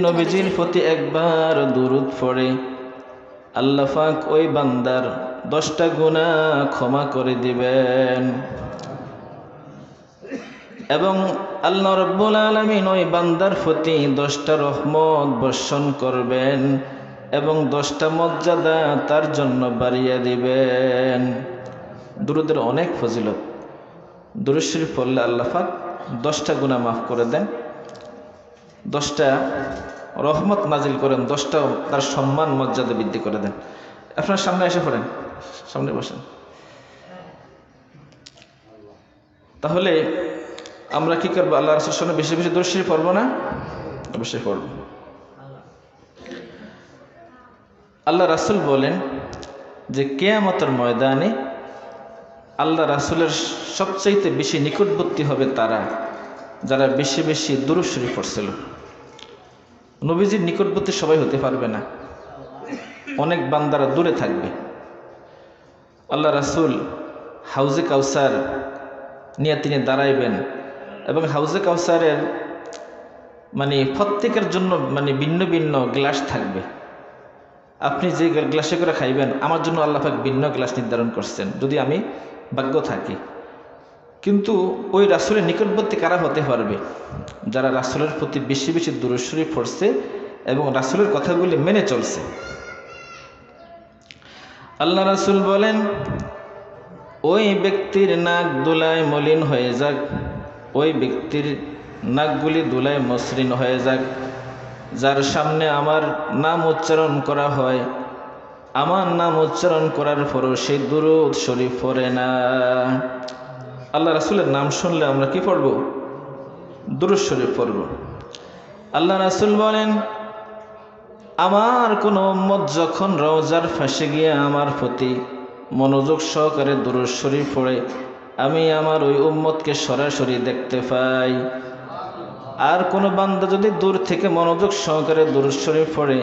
নবীজির প্রতি একবার দুরূদ পড়ে আল্লাহ পাক ওই বান্দার 10টা গুনাহ ক্ষমা করে দিবেন এবং আল্লাহ রাব্বুল আলামিন ওই বান্দার প্রতি 10টা রহমত বর্ষণ করবেন এবং 10টা মর্যাদা তার জন্য বাড়িয়ে দিবেন। দুরূদের অনেক ফজিলত। দুরূদ শরীফ পড়লে আল্লাহ পাক 10টা গুনাহ মাফ করে দেন, 10টা রহমত নাজিল করেন, 10টা তার সম্মান মর্যাদা বৃদ্ধি করে দেন। আপনার সামনে এসে পড়েন, সামনে বসেন। তাহলে আমরা কি করবো? আল্লাহ রাসূলের সামনে বেশি বেশি দুরূদ শরীফ পড়বো না? অবশ্যই পড়ব। আল্লাহ রাসূল বলেন যে কিয়ামতের ময়দানে আল্লাহ রাসূলের সবচাইতে বেশি নিকটবর্তী হবে তারা যারা বেশি বেশি দুরূদ শরীফ পড়ছিল। নবীজির নিকটবর্তী সবাই হতে পারবে না, অনেক বান্দারা দূরে থাকবে। আল্লাহ রাসূল হাউজে কাউসার নিয়ে তিনি দাঁড়াইবেন এবং হাউজে কাউসারের প্রত্যেকের জন্য ভিন্ন ভিন্ন গ্লাস থাকবে। আপনি যে গ্লাসে করে খাইবেন, আমার জন্য আল্লাহ পাক ভিন্ন গ্লাস নির্ধারণ করছেন যদি আমি ভাগ্য থাকি। কিন্তু ওই রাসূলের নিকটবর্তী কারা হতে পারবে? যারা রাসূলের প্রতি বেশি বেশি দুরূদ শরীফ পড়ছে এবং রাসূলের কথাগুলি মেনে চলছে। আল্লাহ রাসূল বলেন, ওই ব্যক্তির নাক ধুলায় মলিন হয়ে যাক, ওই ব্যক্তির নাকগুলি ধুলায় মসৃণ হয়ে যাক, যার সামনে আমার নাম উচ্চারণ করা হয়, আমার নাম উচ্চারণ করার পরও সেই দুরূদ শরীফ পড়ে না। আল্লাহ রাসূলের নাম শুনলে আমরা কি পড়ব? দুরূদ শরীফ পড়ব। আল্লাহ রাসূল বলেন, আমার কোন উম্মত যখন রওজার পাশে গিয়ে আমার প্রতি মনোযোগ সহকারে দুরূদ শরীফ পড়ে, আমি আমার ওই উম্মতকে সরাসরি দেখতে পাই। আর কোন বান্দা যদি দূর থেকে মনোযোগ সহকারে দুরূদ শরীফ পড়ে,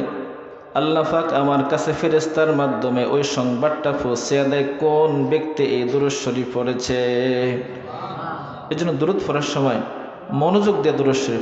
আল্লাহ পাক আমার কাছে ফেরেশতার মাধ্যমে ওই সংবাদটা পৌঁছে দেয় কোন ব্যক্তি এই দুরূদ শরীফ পড়েছে। এই জন্য দুরূদ পড়ার সময় মনোযোগ দিয়ে দুরূদ শরীফ